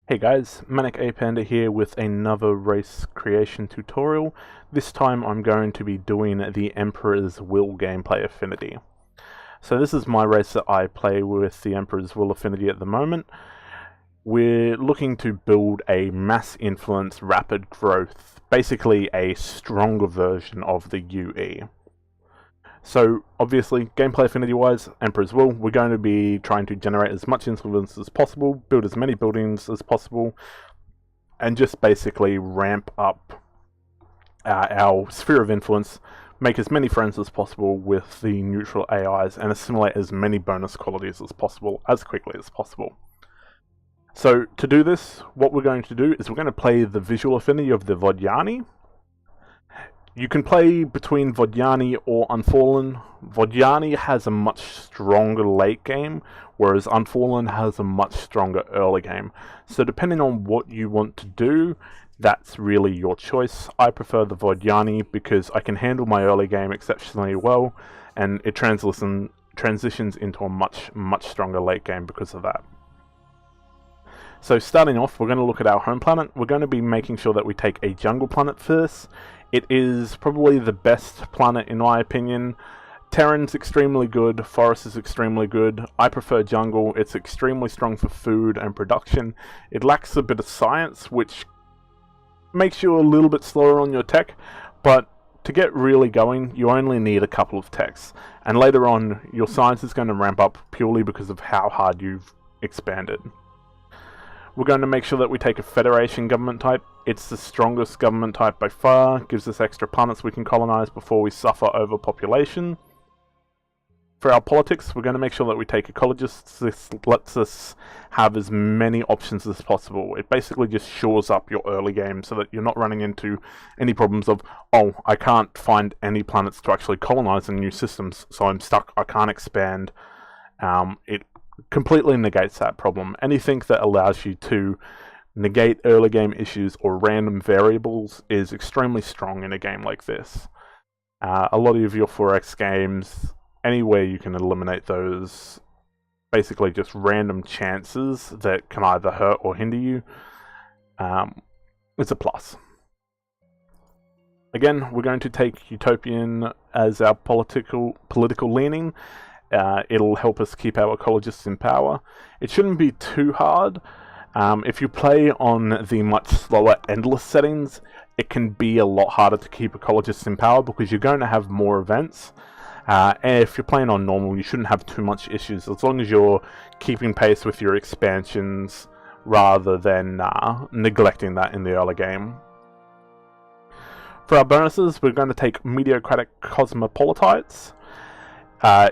Hey guys, Manic Apanda here with another race creation tutorial. This time I'm going to be doing the Emperor's Will gameplay affinity. So this is my race that I play with the Emperor's Will affinity at the moment. We're looking to build a mass influence rapid growth, basically a stronger version of the UE. So obviously, gameplay affinity wise, Emperor's Will, we're going to be trying to generate as much influence as possible, build as many buildings as possible, and just basically ramp up our sphere of influence, make as many friends as possible with the neutral AIs, and assimilate as many bonus qualities as possible, as quickly as possible. So to do this, what we're going to do is we're going to play the visual affinity of the Vodjani. You can play between Vodjani or Unfallen. Vodjani has a much stronger late game, whereas Unfallen has a much stronger early game. So depending on what you want to do, that's really your choice. I prefer the Vodjani because I can handle my early game exceptionally well, and it transitions into a much stronger late game because of that. So starting off, we're going to look at our home planet. We're going to be making sure that we take a jungle planet first. It is probably the best planet in my opinion. Terran's extremely good, Forest is extremely good. I prefer jungle, it's extremely strong for food and production. It lacks a bit of science, which makes you a little bit slower on your tech, but to get really going, you only need a couple of techs. And later on, your science is going to ramp up purely because of how hard you've expanded. We're going to make sure that we take a Federation government type. It's the strongest government type by far, gives us extra planets we can colonize before we suffer overpopulation. For our politics, we're going to make sure that we take ecologists. This lets us have as many options as possible. It basically just shores up your early game so that you're not running into any problems of, oh, I can't find any planets to actually colonize in new systems, so I'm stuck, I can't expand. It completely negates that problem. Anything that allows you to negate early game issues or random variables is extremely strong in a game like this. A lot of your 4X games, anywhere you can eliminate those basically just random chances that can either hurt or hinder you, it's a plus. Again, we're going to take Utopian as our political leaning. It'll help us keep our ecologists in power. It shouldn't be too hard. If you play on the much slower endless settings, it can be a lot harder to keep ecologists in power because you're going to have more events. And if you're playing on normal, you shouldn't have too much issues as long as you're keeping pace with your expansions rather than neglecting that in the early game. For our bonuses, we're going to take Mediocratic Cosmopolitites.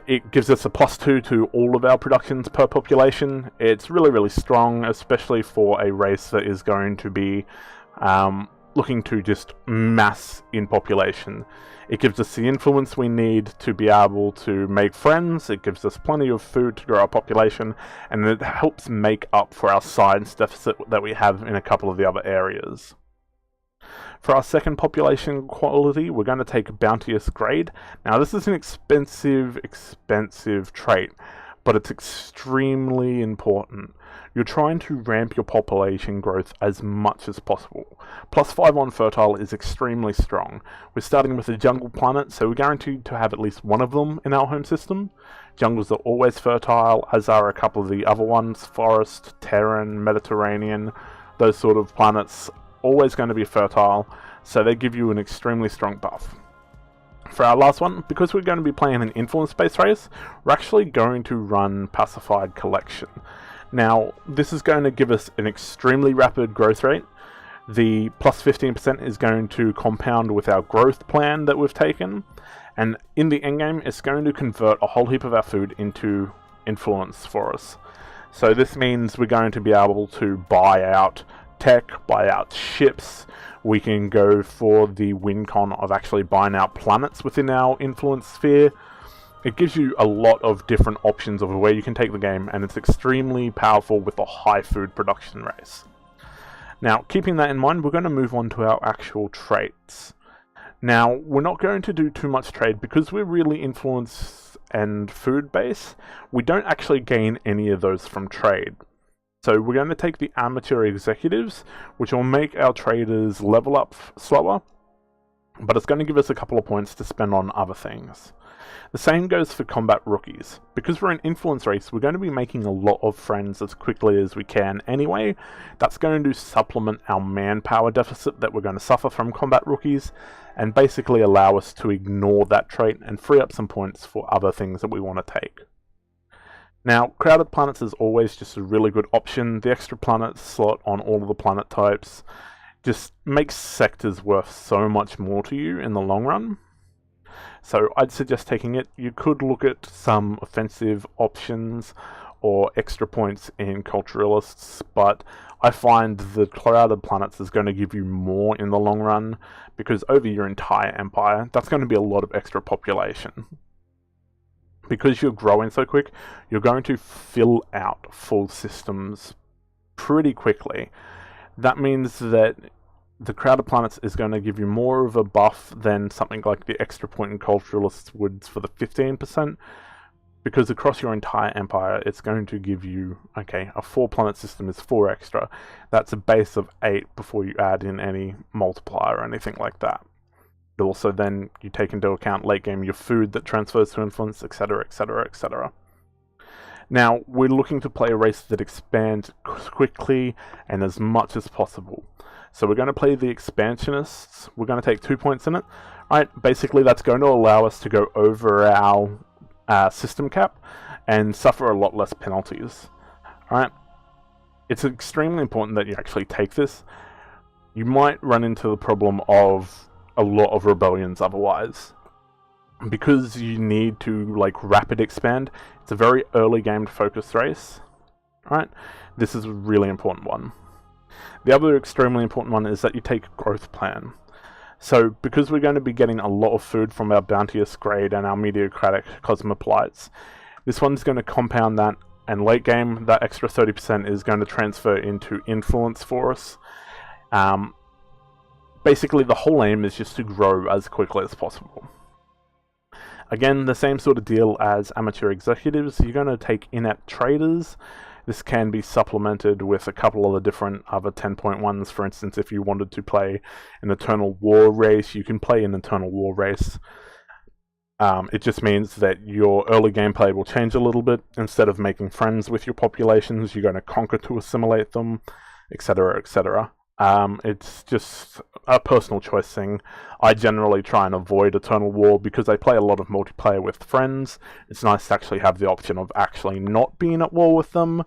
It gives us a +2 to all of our productions per population. It's really strong, especially for a race that is going to be looking to just mass in population. It gives us the influence we need to be able to make friends, it gives us plenty of food to grow our population, and it helps make up for our science deficit that we have in a couple of the other areas. For our second population quality, we're going to take Bounteous Grade. Now this is an expensive trait, but it's extremely important. You're trying to ramp your population growth as much as possible. +5 on Fertile is extremely strong. We're starting with a jungle planet, so we're guaranteed to have at least one of them in our home system. Jungles are always fertile, as are a couple of the other ones, Forest, Terran, Mediterranean, those sort of planets. Always going to be fertile, so they give you an extremely strong buff. For our last one, because we're going to be playing an influence-based race, we're actually going to run Pacified Collection. Now, this is going to give us an extremely rapid growth rate. The +15% is going to compound with our growth plan that we've taken, and in the endgame, it's going to convert a whole heap of our food into influence for us. So this means we're going to be able to buy out tech, buy out ships. We can go for the win con of actually buying out planets within our influence sphere. It gives you a lot of different options of where you can take the game, and it's extremely powerful with a high food production race. Now, keeping that in mind, we're going to move on to our actual traits. Now, we're not going to do too much trade because we're really influence and food based. We don't actually gain any of those from trade. So we're going to take the amateur executives, which will make our traders level up slower, but it's going to give us a couple of points to spend on other things. The same goes for combat rookies. Because we're an influence race, we're going to be making a lot of friends as quickly as we can anyway. That's going to supplement our manpower deficit that we're going to suffer from combat rookies, and basically allow us to ignore that trait and free up some points for other things that we want to take. Now, crowded planets is always just a really good option. The extra planet slot on all of the planet types just makes sectors worth so much more to you in the long run. So I'd suggest taking it. You could look at some offensive options or extra points in culturalists, but I find the crowded planets is going to give you more in the long run, because over your entire empire, that's going to be a lot of extra population. Because you're growing so quick, you're going to fill out full systems pretty quickly. That means that the crowded planets is going to give you more of a buff than something like the extra point in culturalists would for the 15%, because across your entire empire it's going to give you, okay, a 4 planet system is 4 extra. That's a base of 8 before you add in any multiplier or anything like that. But also then you take into account late game your food that transfers to influence, etc, etc, etc. Now, we're looking to play a race that expands quickly and as much as possible. So we're going to play the expansionists. We're going to take 2 points in it. Right, basically that's going to allow us to go over our system cap and suffer a lot less penalties. Alright, it's extremely important that you actually take this. You might run into the problem of a lot of rebellions otherwise. Because you need to like rapid expand, it's a very early game focused race. Right, this is a really important one. The other extremely important one is that you take a growth plan. So, because we're going to be getting a lot of food from our bounteous grade and our mediocratic cosmopolites, this one's going to compound that, and late game, that extra 30% is going to transfer into influence for us. Basically, the whole aim is just to grow as quickly as possible. Again, the same sort of deal as amateur executives. You're going to take inept traders. This can be supplemented with a couple of the different other 10-point ones. For instance, if you wanted to play an Eternal War race, you can play an Eternal War race. It just means that your early gameplay will change a little bit. Instead of making friends with your populations, you're going to conquer to assimilate them, etc, etc. It's just a personal choice thing. I generally try and avoid Eternal War because I play a lot of multiplayer with friends. It's nice to actually have the option of actually not being at war with them.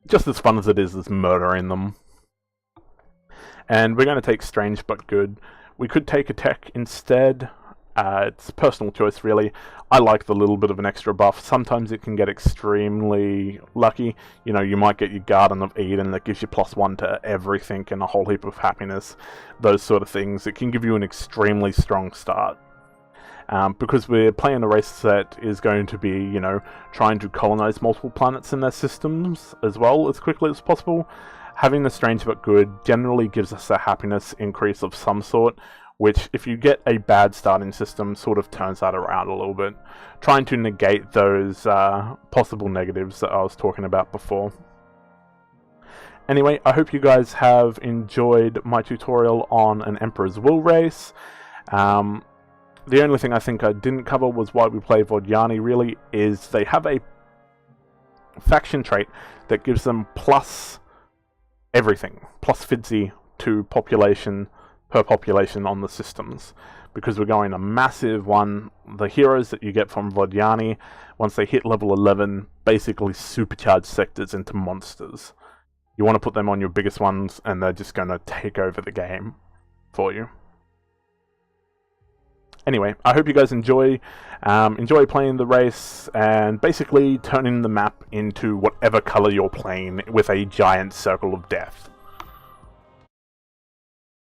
Just as fun as it is murdering them. And we're going to take Strange but Good. We could take a tech instead. It's personal choice, really. I like the little bit of an extra buff. Sometimes it can get extremely lucky. You know, you might get your Garden of Eden that gives you +1 to everything and a whole heap of happiness. Those sort of things. It can give you an extremely strong start. Because we're playing a race that is going to be, you know, trying to colonize multiple planets in their systems as well as quickly as possible. Having the Strange but Good generally gives us a happiness increase of some sort, which, if you get a bad starting system, sort of turns that around a little bit, trying to negate those possible negatives that I was talking about before. Anyway, I hope you guys have enjoyed my tutorial on an Emperor's Will race. The only thing I think I didn't cover was why we play Vodjani, really, is they have a faction trait that gives them plus everything, plus Fidzi to population per population on the systems, because we're going a massive one. The heroes that you get from Vodjani, once they hit level 11, basically supercharge sectors into monsters. You want to put them on your biggest ones, and they're just going to take over the game for you. Anyway, I hope you guys enjoy playing the race, and basically turning the map into whatever color you're playing with a giant circle of death.